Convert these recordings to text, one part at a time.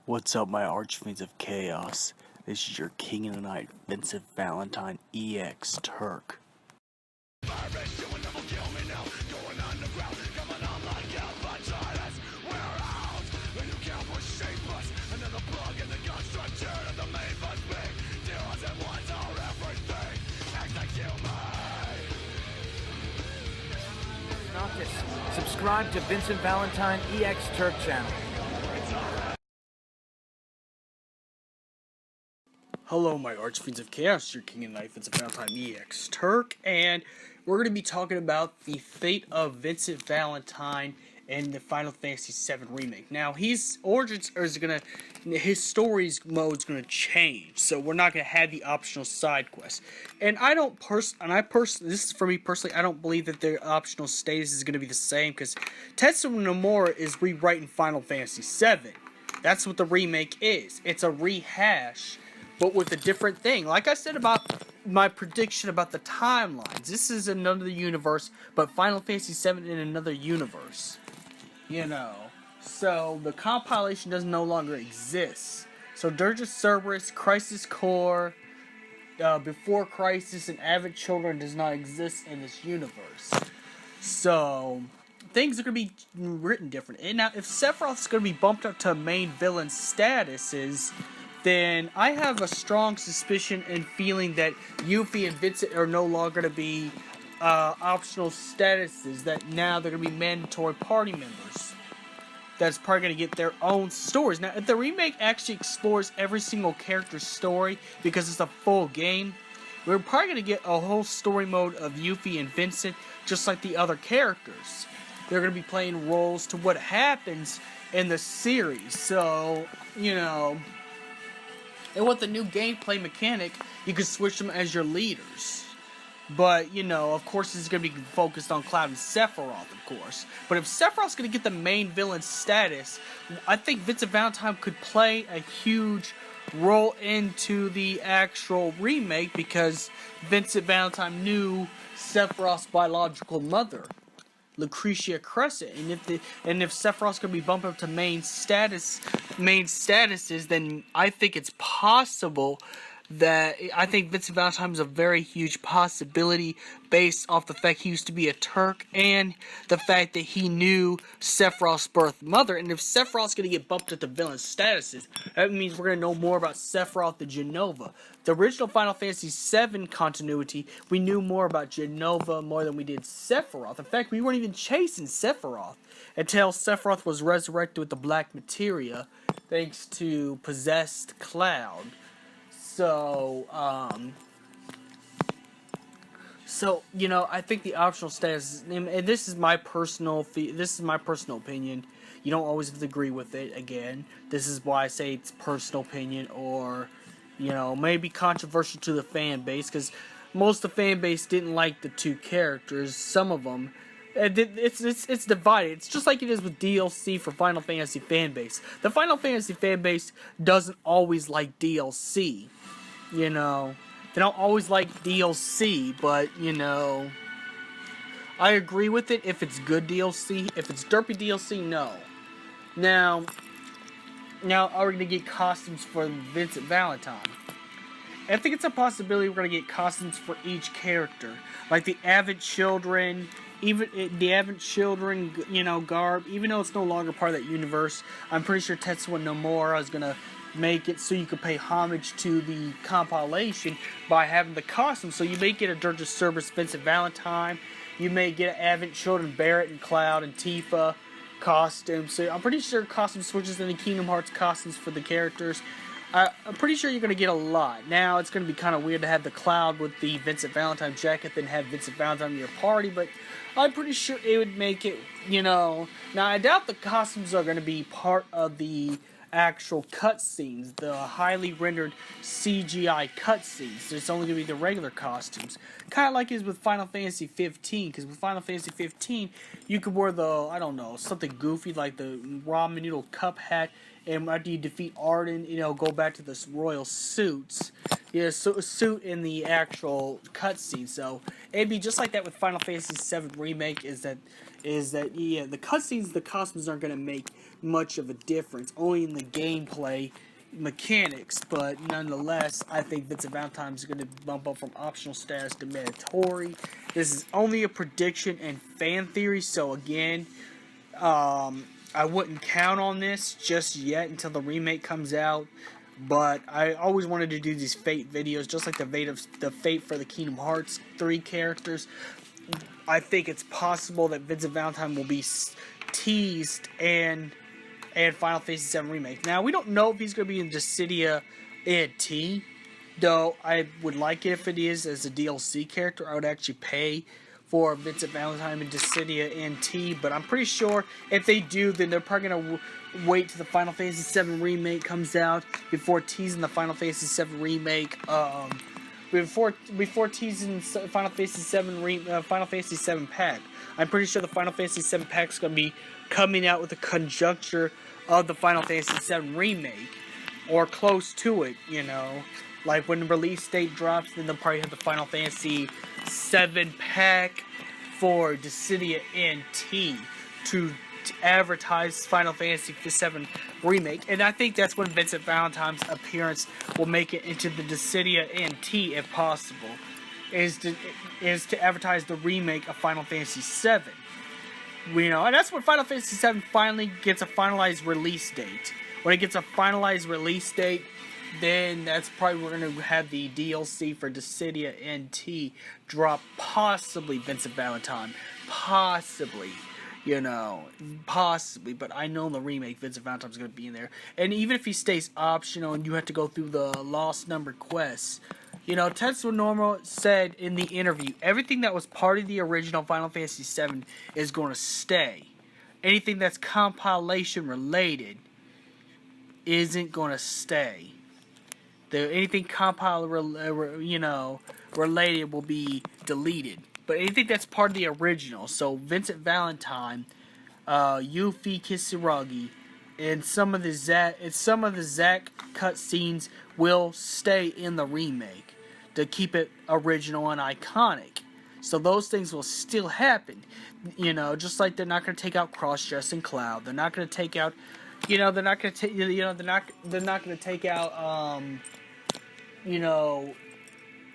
What's up, my archfiends of chaos? This is your king of the night, Vincent Valentine, EX Turk. Subscribe to Vincent Valentine EX Turk channel. Hello, my archfiends of chaos, your king of the night, Vincent Valentine, EX Turk, and we're going to be talking about the fate of Vincent Valentine in the Final Fantasy VII Remake. Now, his origins his story's mode's gonna change, so we're not gonna have the optional side quests. And this is for me personally, I don't believe that the optional status is gonna be the same, because Tetsuya Nomura is rewriting Final Fantasy VII. That's what the remake is. It's a rehash, but with a different thing. Like I said about my prediction about the timelines, this is another universe, but Final Fantasy VII in another universe. You know, so the compilation does no longer exist. So Dirge of Cerberus, Crisis Core, Before Crisis, and Avid Children does not exist in this universe. So things are going to be written different. And now, if Sephiroth is going to be bumped up to main villain statuses, then I have a strong suspicion and feeling that Yuffie and Vincent are no longer going to be optional statuses, that now they're going to be mandatory party members. That's probably going to get their own stories. Now, if the remake actually explores every single character's story, because it's a full game, we're probably going to get a whole story mode of Yuffie and Vincent, just like the other characters. They're going to be playing roles to what happens in the series. So, you know, and with the new gameplay mechanic, you can switch them as your leaders. But, you know, of course, it's going to be focused on Cloud and Sephiroth, of course. But if Sephiroth's going to get the main villain status, I think Vincent Valentine could play a huge role into the actual remake, because Vincent Valentine knew Sephiroth's biological mother, Lucretia Crescent, and if Sephiroth's gonna be bumped up to main statuses, then I think it's possible that Vincent Valentine is a very huge possibility based off the fact he used to be a Turk and the fact that he knew Sephiroth's birth mother. And if Sephiroth's going to get bumped up to villain statuses, that means we're going to know more about Sephiroth the Genova. The original Final Fantasy VII continuity, we knew more about Genova more than we did Sephiroth. In fact, we weren't even chasing Sephiroth until Sephiroth was resurrected with the Black Materia, thanks to possessed Cloud. So, you know, I think the optional status, and this is my personal opinion. You don't always have to agree with it. Again, this is why I say it's personal opinion, or, you know, maybe controversial to the fan base, because most of the fan base didn't like the two characters. Some of them, it's divided. It's just like it is with DLC for Final Fantasy fan base. The Final Fantasy fan base doesn't always like DLC. You know, they don't always like DLC, but, you know, I agree with it if it's good DLC. If it's derpy DLC, no. Now are we going to get costumes for Vincent Valentine? I think it's a possibility we're going to get costumes for each character. Like the Avid Children, even the Avid Children, you know, garb, even though it's no longer part of that universe, I'm pretty sure Tetsuya Nomura is going to make it so you can pay homage to the compilation by having the costume. So you may get a Dirge of Cerberus Vincent Valentine, you may get an Avid Children Barrett and Cloud and Tifa costume. So I'm pretty sure costume switches in the Kingdom Hearts costumes for the characters. I'm pretty sure you're going to get a lot. Now, it's going to be kind of weird to have the Cloud with the Vincent Valentine jacket, then have Vincent Valentine in your party, but I'm pretty sure it would make it, you know. Now, I doubt the costumes are going to be part of the actual cutscenes, the highly rendered CGI cutscenes. It's only going to be the regular costumes. Kind of like it is with Final Fantasy 15, because with Final Fantasy 15, you could wear the, I don't know, something goofy like the ramen noodle cup hat, and after you defeat Arden, you know, go back to the royal suits. Yeah, so a suit in the actual cutscene. So it'd be just like that with Final Fantasy VII Remake. Is that yeah, the cutscenes, the costumes aren't gonna make much of a difference, only in the gameplay mechanics, but nonetheless, I think Vincent Valentine is going to bump up from optional status to mandatory. This is only a prediction and fan theory, so again, I wouldn't count on this just yet until the remake comes out. But I always wanted to do these Fate videos, just like the Fate for the Kingdom Hearts 3 characters. I think it's possible that Vincent Valentine will be teased and Final Fantasy VII Remake. Now, we don't know if he's going to be in Dissidia NT, though I would like it if it is as a DLC character. I would actually pay for Vincent Valentine and Dissidia NT, but I'm pretty sure if they do, then they're probably going to wait till the Final Fantasy VII Remake comes out before teasing the Final Fantasy VII Remake, before teasing Final Fantasy VII Pack. I'm pretty sure the Final Fantasy VII Pack is going to be coming out with a conjuncture of the Final Fantasy VII Remake, or close to it, you know. Like when the release date drops, then they'll probably have the Final Fantasy VII Pack for Dissidia NT to advertise Final Fantasy VII Remake. And I think that's when Vincent Valentine's appearance will make it into the Dissidia NT, if possible, is to advertise the remake of Final Fantasy VII. You know, and that's when Final Fantasy VII finally gets a finalized release date. When it gets a finalized release date, then that's probably we're going to have the DLC for Dissidia NT drop, possibly Vincent Valentine, possibly, you know, possibly, but I know in the remake Vincent Valentine's going to be in there. And even if he stays optional and you have to go through the Lost Number quests, you know, Tetsuo Nomura said in the interview, everything that was part of the original Final Fantasy VII is going to stay. Anything that's compilation related isn't going to stay. Anything related will be deleted. But anything that's part of the original, so Vincent Valentine, Yuffie Kisaragi, and some of the Zack cutscenes will stay in the remake to keep it original and iconic. So those things will still happen, you know, just like they're not going to take out Crossdress and Cloud. They're not going to take out, they're not going to take out,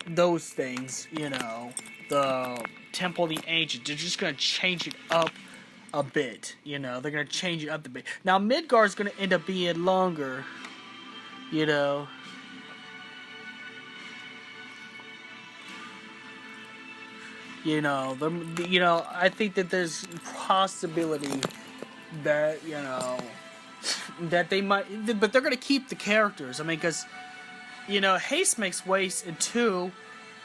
those things, the Temple of the Ancients. They're just going to change it up a bit, they're going to change it up a bit. Now, Midgar's going to end up being longer, I think that there's possibility that, that they might, but they're going to keep the characters. I mean, because, haste makes waste, and 2,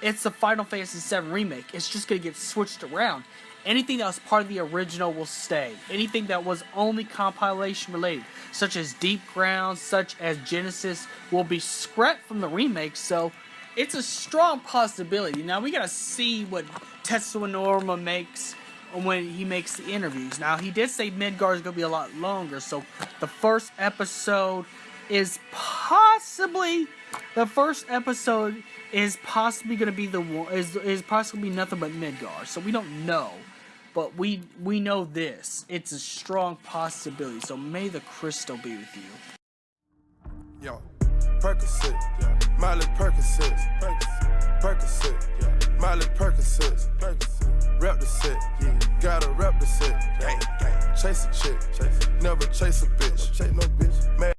it's the Final Fantasy VII Remake. It's just going to get switched around. Anything that was part of the original will stay. Anything that was only compilation related, such as Deep Ground, such as Genesis, will be scrapped from the remake, so it's a strong possibility. Now, we got to see what Tetsuo Nomura makes when he makes the interviews. Now, he did say Midgar is going to be a lot longer, so the first episode is possibly going to be the one, is possibly nothing but Midgar. So we don't know, but we know this. It's a strong possibility. So may the crystal be with you. Yo, Percocet, yeah. Miley Percocet, yeah. Miley Percocet, rep the set, yeah. Gotta rep the set, gang, gang. Chase a chick, never chase a bitch, chase no bitch, man.